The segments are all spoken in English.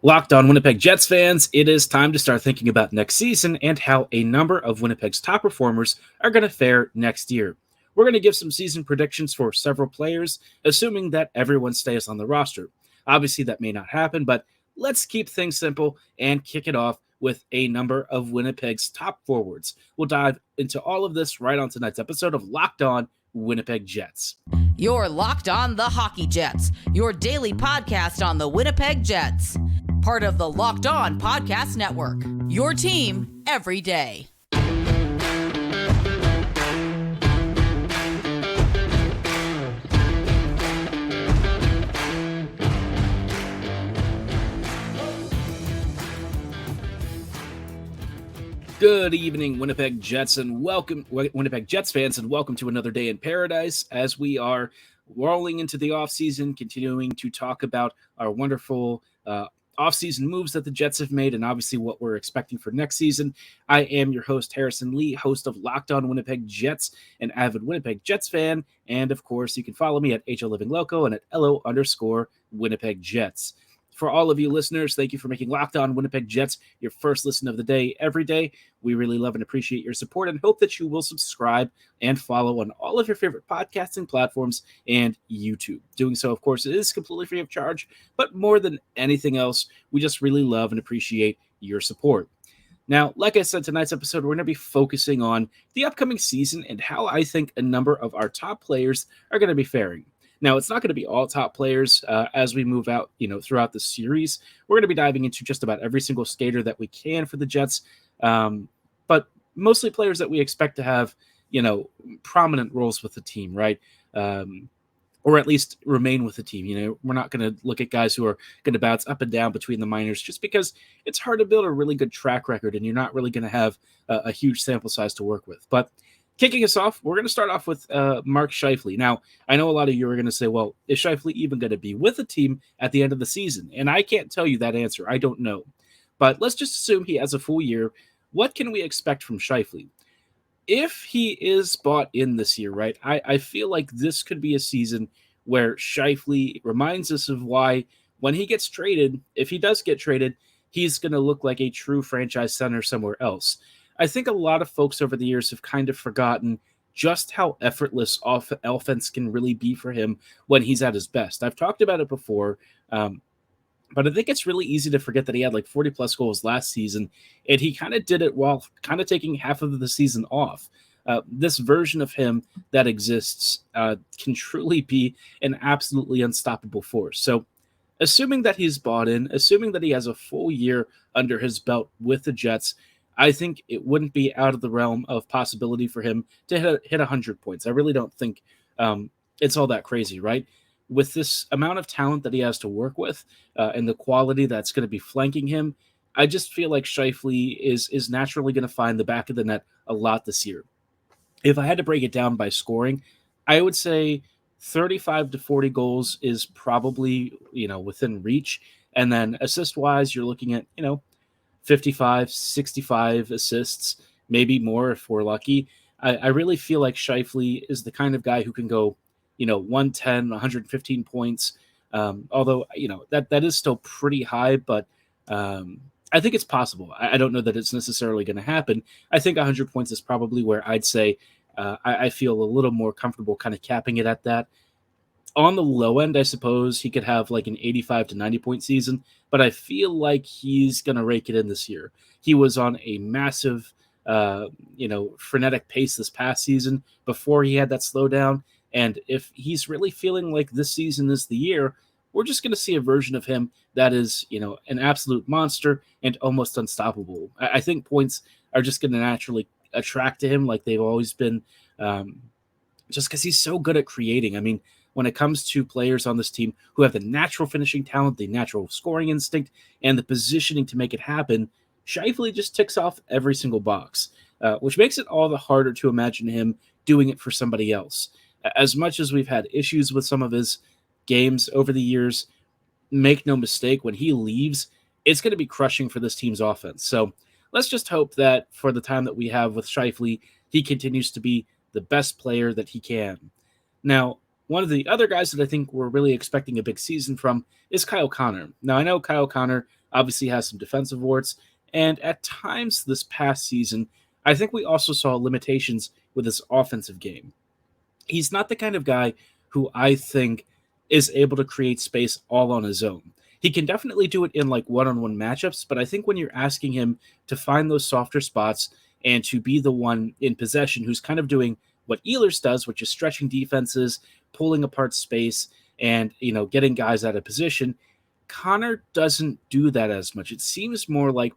Locked on Winnipeg Jets fans, it is time to start thinking about next season and how a number of Winnipeg's top performers are going to fare next year. We're going to give some season predictions for several players, assuming that everyone stays on the roster. Obviously, that may not happen, but let's keep things simple and kick it off with a number of Winnipeg's top forwards. We'll dive into all of this right on tonight's episode of Locked On Winnipeg Jets. You're Locked On the Hockey Jets, your daily podcast on the Winnipeg Jets. Part of the Locked On Podcast Network, your team every day. Good evening, Winnipeg Jets, and welcome, Winnipeg Jets fans, and welcome to another day in paradise as we are rolling into the offseason, continuing to talk about our wonderful offseason moves that the Jets have made and obviously what we're expecting for next season. I am your host, Harrison Lee, host of Locked On Winnipeg Jets, an avid Winnipeg Jets fan, and of course, you can follow me at HLivingLoco and at LO_Winnipeg Jets. For all of you listeners, thank you for making Locked On Winnipeg Jets your first listen of the day every day. We really love and appreciate your support and hope that you will subscribe and follow on all of your favorite podcasting platforms and YouTube. Doing so, of course, is completely free of charge, but more than anything else, we just really love and appreciate your support. Now, like I said, tonight's episode, we're going to be focusing on the upcoming season and how I think a number of our top players are going to be faring. Now, it's not going to be all top players as we move out, throughout the series. We're going to be diving into just about every single skater that we can for the Jets, but mostly players that we expect to have, prominent roles with the team, right? Or at least remain with the team. We're not going to look at guys who are going to bounce up and down between the minors just because it's hard to build a really good track record and you're not really going to have a huge sample size to work with. But kicking us off, we're going to start off with Mark Scheifele. Now, I know a lot of you are going to say, well, is Scheifele even going to be with the team at the end of the season? And I can't tell you that answer. I don't know. But let's just assume he has a full year. What can we expect from Scheifele? If he is bought in this year, right, I feel like this could be a season where Scheifele reminds us of why when he gets traded, if he does get traded, he's going to look like a true franchise center somewhere else. I think a lot of folks over the years have kind of forgotten just how effortless offense can really be for him when he's at his best. I've talked about it before, but I think it's really easy to forget that he had like 40-plus goals last season, and he kind of did it while kind of taking half of the season off. This version of him that exists can truly be an absolutely unstoppable force. So assuming that he's bought in, assuming that he has a full year under his belt with the Jets, I think it wouldn't be out of the realm of possibility for him to hit 100 points. I really don't think it's all that crazy, right? With this amount of talent that he has to work with and the quality that's going to be flanking him, I just feel like Scheifele is naturally going to find the back of the net a lot this year. If I had to break it down by scoring, I would say 35 to 40 goals is probably, within reach. And then assist-wise, you're looking at, 55, 65 assists, maybe more if we're lucky. I really feel like Scheifele is the kind of guy who can go, 110, 115 points. Although, that is still pretty high, but I think it's possible. I don't know that it's necessarily going to happen. I think 100 points is probably where I'd say I feel a little more comfortable kind of capping it at that. On the low end, I suppose he could have like an 85 to 90 point season, but I feel like he's going to rake it in this year. He was on a massive, frenetic pace this past season before he had that slowdown. And if he's really feeling like this season is the year, we're just going to see a version of him that is, an absolute monster and almost unstoppable. I think points are just going to naturally attract to him like they've always been, just because he's so good at creating. I mean, when it comes to players on this team who have the natural finishing talent, the natural scoring instinct, and the positioning to make it happen, Scheifele just ticks off every single box, which makes it all the harder to imagine him doing it for somebody else. As much as we've had issues with some of his games over the years, make no mistake, when he leaves, it's going to be crushing for this team's offense. So let's just hope that for the time that we have with Scheifele, he continues to be the best player that he can. Now, One of the other guys that I think we're really expecting a big season from is Kyle Connor. Now, I know Kyle Connor obviously has some defensive warts, and at times this past season, I think we also saw limitations with his offensive game. He's not the kind of guy who I think is able to create space all on his own. He can definitely do it in like one-on-one matchups, but I think when you're asking him to find those softer spots and to be the one in possession who's kind of doing what Ehlers does, which is stretching defenses, pulling apart space, and getting guys out of position, Connor doesn't do that as much. It seems more like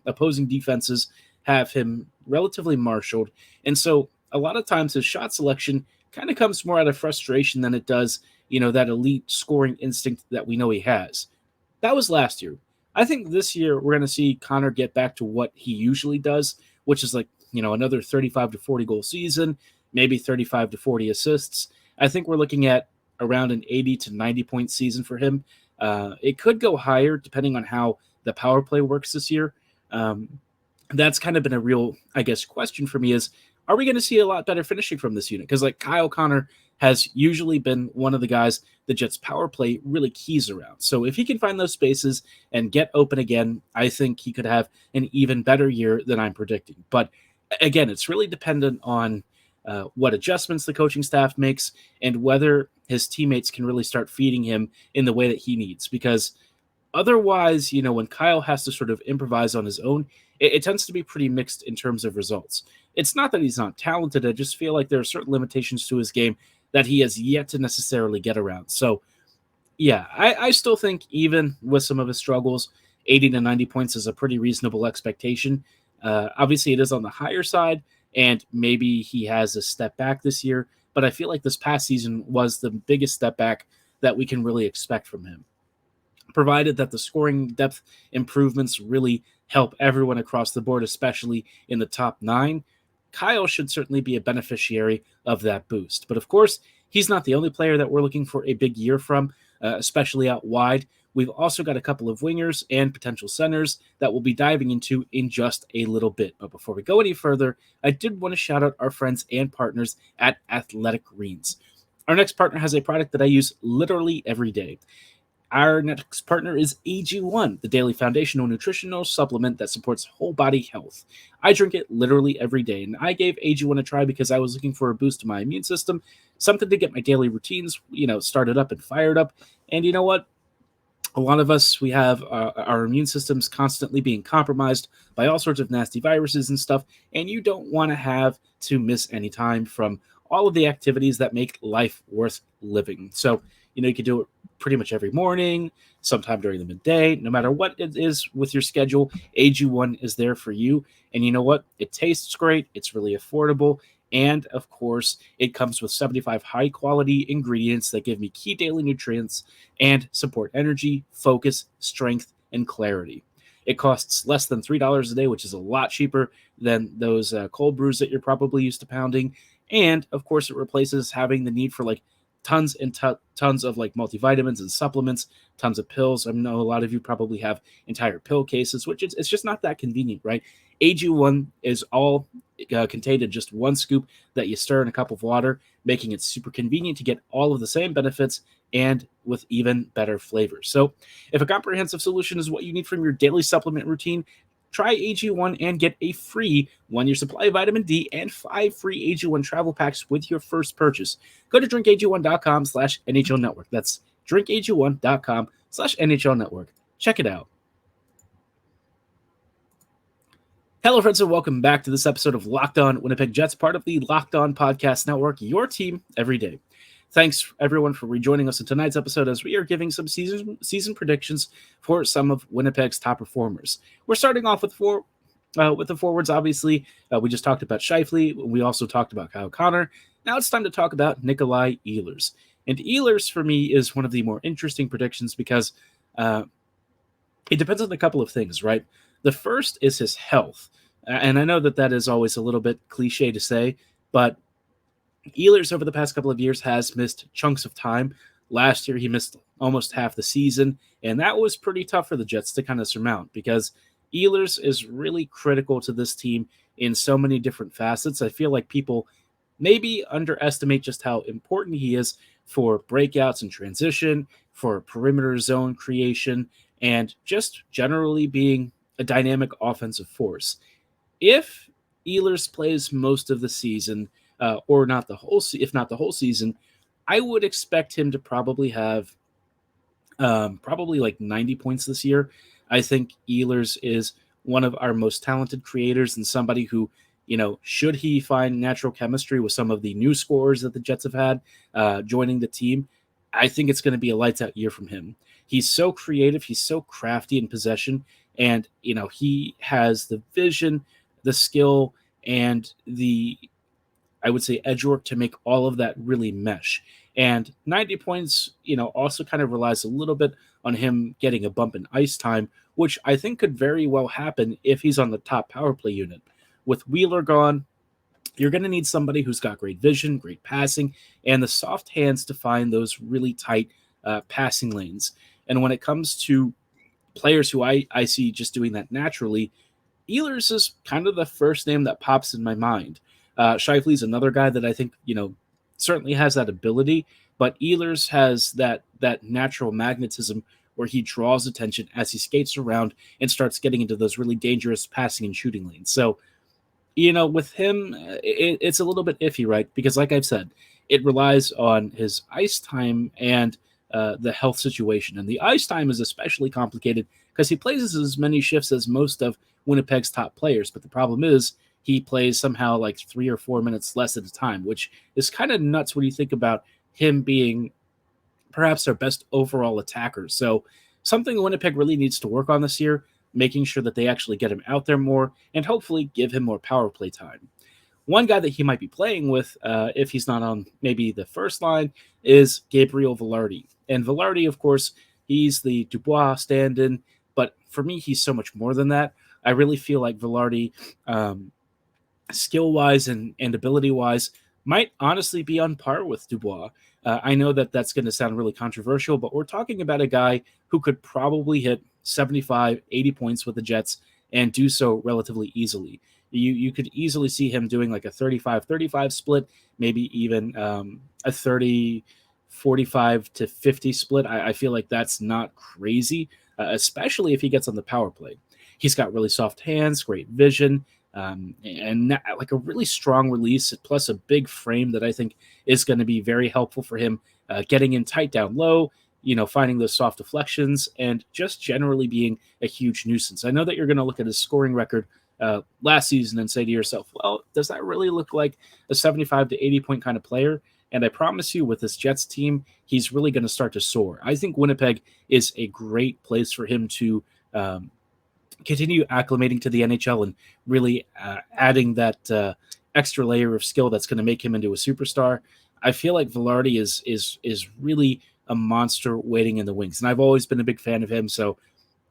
opposing defenses have him relatively marshaled, and so a lot of times his shot selection kind of comes more out of frustration than it does, that elite scoring instinct that we know he has. That was last year. I think this year we're going to see Connor get back to what he usually does, which is like, another 35 to 40 goal season, maybe 35 to 40 assists. I think we're looking at around an 80 to 90 point season for him. It could go higher depending on how the power play works this year. That's kind of been a real, I guess, question for me is, are we going to see a lot better finishing from this unit? Because like Kyle Connor has usually been one of the guys the Jets power play really keys around. So if he can find those spaces and get open again, I think he could have an even better year than I'm predicting. But again, it's really dependent on what adjustments the coaching staff makes and whether his teammates can really start feeding him in the way that he needs. Because otherwise, when Kyle has to sort of improvise on his own, it tends to be pretty mixed in terms of results. It's not that he's not talented. I just feel like there are certain limitations to his game that he has yet to necessarily get around. So, yeah, I still think even with some of his struggles, 80 to 90 points is a pretty reasonable expectation. Obviously, it is on the higher side, and maybe he has a step back this year. But I feel like this past season was the biggest step back that we can really expect from him. Provided that the scoring depth improvements really help everyone across the board, especially in the top 9, Kyle should certainly be a beneficiary of that boost. But of course, he's not the only player that we're looking for a big year from, especially out wide. We've also got a couple of wingers and potential centers that we'll be diving into in just a little bit. But before we go any further, I did want to shout out our friends and partners at Athletic Greens. Our next partner has a product that I use literally every day. Our next partner is AG1, the daily foundational nutritional supplement that supports whole body health. I drink it literally every day, and I gave AG1 a try because I was looking for a boost to my immune system, something to get my daily routines, started up and fired up. And you know what? A lot of us, we have our immune systems constantly being compromised by all sorts of nasty viruses and stuff, and you don't want to have to miss any time from all of the activities that make life worth living. So, you can do it pretty much every morning, sometime during the midday, no matter what it is with your schedule, AG1 is there for you. And you know what? It tastes great. It's really affordable. And of course, it comes with 75 high quality ingredients that give me key daily nutrients and support energy, focus, strength, and clarity. It costs less than $3 a day, which is a lot cheaper than those cold brews that you're probably used to pounding. And of course, it replaces having the need for like tons and tons of like multivitamins and supplements, tons of pills. I know a lot of you probably have entire pill cases, which it's just not that convenient, right? AG1 is all contained in just one scoop that you stir in a cup of water, making it super convenient to get all of the same benefits and with even better flavors. So if a comprehensive solution is what you need from your daily supplement routine, try AG1 and get a free 1-year supply of vitamin D and 5 free AG1 travel packs with your first purchase. Go to drinkag1.com/NHL Network. That's drinkag1.com/NHL Network. Check it out. Hello, friends, and welcome back to this episode of Locked On Winnipeg Jets, part of the Locked On Podcast Network, your team every day. Thanks, everyone, for rejoining us in tonight's episode as we are giving some season predictions for some of Winnipeg's top performers. We're starting off with the forwards, obviously. We just talked about Scheifele. We also talked about Kyle Connor. Now it's time to talk about Nikolaj Ehlers. And Ehlers, for me, is one of the more interesting predictions because it depends on a couple of things, right? The first is his health. And I know that is always a little bit cliche to say, but Ehlers over the past couple of years has missed chunks of time. Last year, he missed almost half the season, and that was pretty tough for the Jets to kind of surmount because Ehlers is really critical to this team in so many different facets. I feel like people maybe underestimate just how important he is for breakouts and transition, for perimeter zone creation, and just generally being a dynamic offensive force. If Ehlers plays most of the season, or not the whole, if not the whole season, I would expect him to probably have probably like 90 points this year. I think Ehlers is one of our most talented creators and somebody who, should he find natural chemistry with some of the new scorers that the Jets have had joining the team, I think it's going to be a lights out year from him. He's so creative. He's so crafty in possession. And, he has the vision, the skill, and I would say, edge work to make all of that really mesh. And 90 points, also kind of relies a little bit on him getting a bump in ice time, which I think could very well happen if he's on the top power play unit. With Wheeler gone, you're going to need somebody who's got great vision, great passing, and the soft hands to find those really tight passing lanes. And when it comes to players who I see just doing that naturally, Ehlers is kind of the first name that pops in my mind. Scheifele is another guy that I think, certainly has that ability, but Ehlers has that natural magnetism where he draws attention as he skates around and starts getting into those really dangerous passing and shooting lanes. So, with him, it's a little bit iffy, right? Because like I've said, it relies on his ice time and the health situation. And the ice time is especially complicated because he plays as many shifts as most of Winnipeg's top players. But the problem is he plays somehow like 3 or 4 minutes less at a time, which is kind of nuts when you think about him being perhaps our best overall attacker. So something Winnipeg really needs to work on this year, making sure that they actually get him out there more and hopefully give him more power play time. One guy that he might be playing with, if he's not on maybe the first line, is Gabriel Vilardi. And Vilardi, of course, he's the Dubois stand-in, but for me, he's so much more than that. I really feel like Vilardi, skill-wise and ability-wise, might honestly be on par with Dubois. I know that that's going to sound really controversial, but we're talking about a guy who could probably hit 75, 80 points with the Jets and do so relatively easily. You could easily see him doing like a 35-35 split, maybe even a 30-45 to 50 split. I feel like that's not crazy, especially if he gets on the power play. He's got really soft hands, great vision, and like a really strong release, plus a big frame that I think is going to be very helpful for him getting in tight down low, finding those soft deflections, and just generally being a huge nuisance. I know that you're going to look at his scoring record last season and say to yourself, well, does that really look like a 75 to 80 point kind of player? And I promise you, with this Jets team, he's really going to start to soar. I think Winnipeg is a great place for him to continue acclimating to the NHL and really adding that extra layer of skill that's going to make him into a superstar. I feel like Vilardi is really a monster waiting in the wings, and I've always been a big fan of him. So,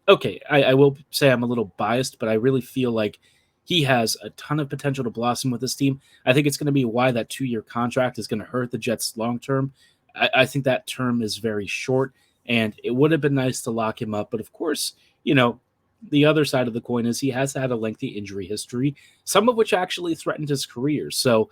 okay, I will say I'm a little biased, but I really feel like he has a ton of potential to blossom with this team. I think it's going to be why that 2-year contract is going to hurt the Jets long term. I think that term is very short, and it would have been nice to lock him up. But of course, the other side of the coin is he has had a lengthy injury history, some of which actually threatened his career. So,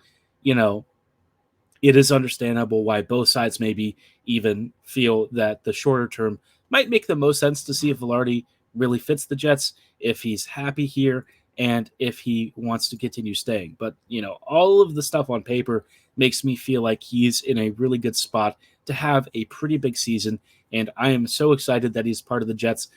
it is understandable why both sides maybe even feel that the shorter term might make the most sense to see if Vilardi really fits the Jets, if he's happy here, and if he wants to continue staying. But, all of the stuff on paper makes me feel like he's in a really good spot to have a pretty big season, and I am so excited that he's part of the Jets.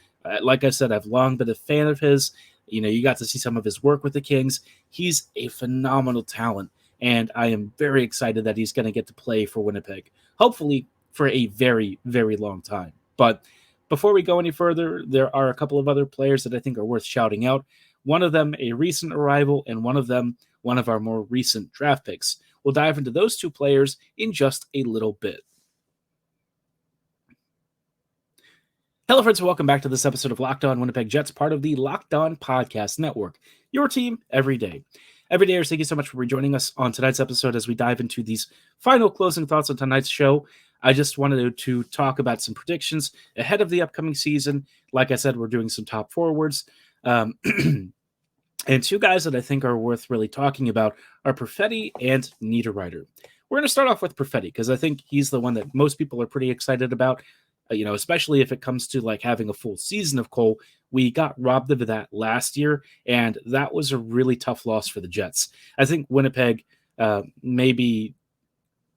Like I said, I've long been a fan of his. You got to see some of his work with the Kings. He's a phenomenal talent, and I am very excited that he's going to get to play for Winnipeg, hopefully for a very, very long time. But before we go any further, there are a couple of other players that I think are worth shouting out. One of them, a recent arrival, and one of them, one of our more recent draft picks. We'll dive into those two players in just a little bit. Hello, friends, and welcome back to this episode of Locked On Winnipeg Jets, part of the Locked On Podcast Network, your team every day. Everydayers, thank you so much for rejoining us on tonight's episode as we dive into these final closing thoughts on tonight's show. I just wanted to talk about some predictions ahead of the upcoming season. Like I said, we're doing some top forwards. And two guys that I think are worth really talking about are Perfetti and Niederreiter. we're going to start off with Perfetti because I think he's the one that most people are pretty excited about. Especially if it comes to like having a full season of Cole. We got robbed of that last year, and that was a really tough loss for the Jets. I think Winnipeg maybe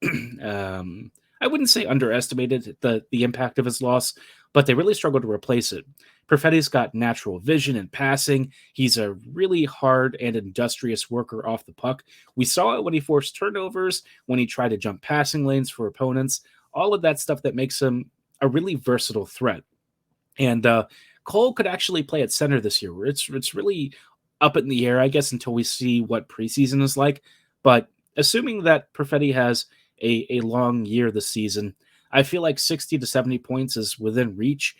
I wouldn't say underestimated the impact of his loss, but they really struggled to replace it. Perfetti's got natural vision and passing. He's a really hard and industrious worker off the puck. We saw it when he forced turnovers, when he tried to jump passing lanes for opponents, all of that stuff that makes him a really versatile threat. And Cole could actually play at center this year, where it's really up in the air, I guess, until we see what preseason is like. But assuming that Perfetti has a long year this season, I feel like 60 to 70 points is within reach.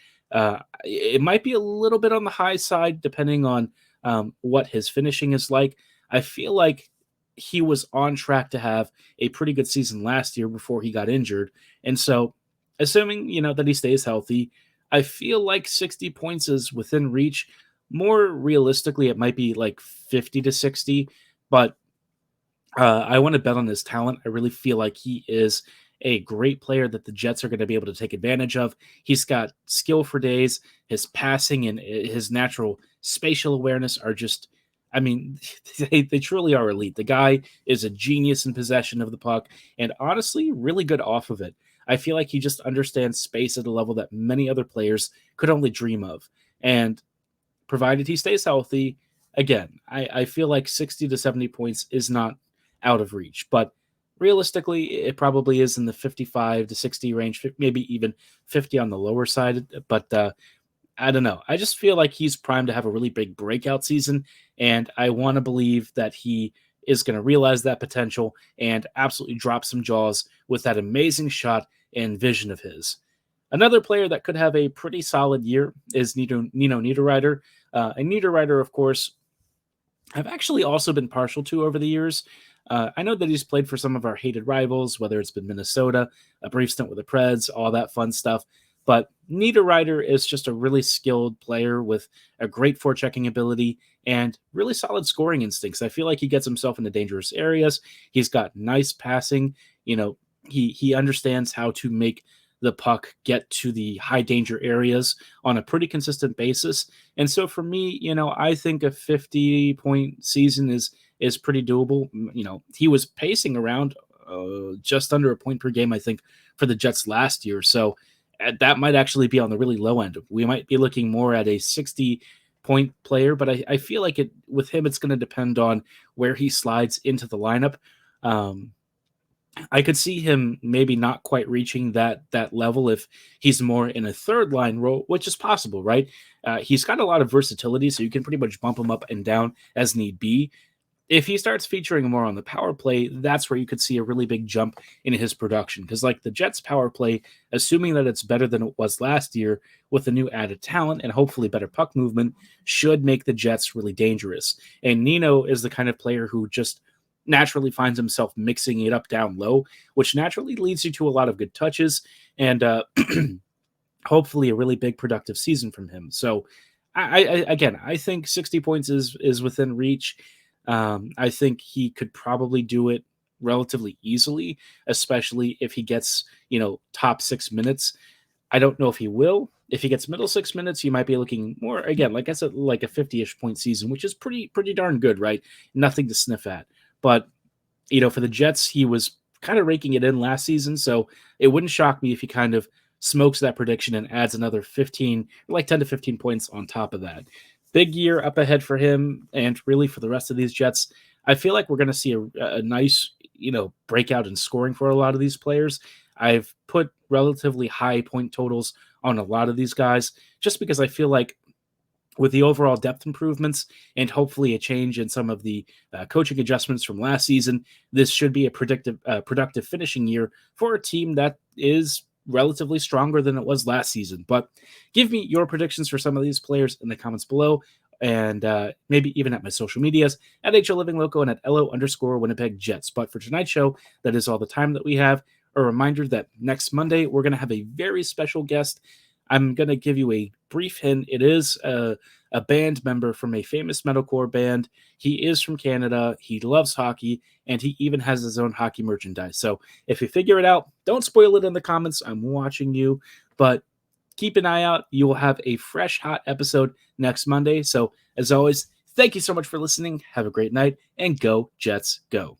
It might be a little bit on the high side, depending on what his finishing is like. I feel like he was on track to have a pretty good season last year before he got injured. And so, assuming, that he stays healthy, I feel like 60 points is within reach. More realistically, it might be like 50 to 60, but I want to bet on his talent. I really feel like he is a great player that the Jets are going to be able to take advantage of. He's got skill for days. His passing and his natural spatial awareness are just, they truly are elite. The guy is a genius in possession of the puck and honestly really good off of it. I feel like he just understands space at a level that many other players could only dream of. And provided he stays healthy, again, I feel like 60 to 70 points is not out of reach. But realistically, it probably is in the 55 to 60 range, maybe even 50 on the lower side. But I don't know. I just feel like he's primed to have a really big breakout season. And I want to believe that he is going to realize that potential and absolutely drop some jaws with that amazing shot and vision of his. Another player that could have a pretty solid year is Nino Niederreiter. And Niederreiter, of course, I've actually also been partial to over the years. I know that he's played for some of our hated rivals, whether it's been Minnesota, a brief stint with the Preds, all that fun stuff. But Niederreiter is just a really skilled player with a great forechecking ability and really solid scoring instincts. I feel like he gets himself into dangerous areas. He's got nice passing. He understands how to make the puck get to the high danger areas on a pretty consistent basis. And so for me, I think a 50-point season is pretty doable. He was pacing around just under a point per game, I think, for the Jets last year. So that might actually be on the really low end. We might be looking more at a 60-point player, but I feel like with him, it's going to depend on where he slides into the lineup. I could see him maybe not quite reaching that level if he's more in a third line role, which is possible, right? He's got a lot of versatility, so you can pretty much bump him up and down as need be. If he starts featuring more on the power play, that's where you could see a really big jump in his production. Because like the Jets power play, assuming that it's better than it was last year with the new added talent and hopefully better puck movement, should make the Jets really dangerous. And Nino is the kind of player who just naturally finds himself mixing it up down low, which naturally leads you to a lot of good touches and hopefully a really big productive season from him. So I think 60 points is within reach. I think he could probably do it relatively easily, especially if he gets, top 6 minutes. I don't know if he will. If he gets middle 6 minutes, you might be looking more, again, like I said, like a 50-ish point season, which is pretty darn good, right? Nothing to sniff at. But, for the Jets, he was kind of raking it in last season, so it wouldn't shock me if he kind of smokes that prediction and adds another 10 to 15 points on top of that. Big year up ahead for him, and really for the rest of these Jets. I feel like we're going to see a nice, breakout in scoring for a lot of these players. I've put relatively high point totals on a lot of these guys, just because I feel like with the overall depth improvements and hopefully a change in some of the coaching adjustments from last season, this should be a productive finishing year for a team that is relatively stronger than it was last season. But give me your predictions for some of these players in the comments below, and maybe even at my social medias at HLivingLoco and at LO_Winnipeg Jets. But for tonight's show, that is all the time that we have. A reminder that next Monday, we're going to have a very special guest. I'm going to give you a brief hint. It is a band member from a famous metalcore band. He is from Canada. He loves hockey, and he even has his own hockey merchandise. So if you figure it out, don't spoil it in the comments. I'm watching you, but keep an eye out. You will have a fresh, hot episode next Monday. So as always, thank you so much for listening. Have a great night, and go Jets, go.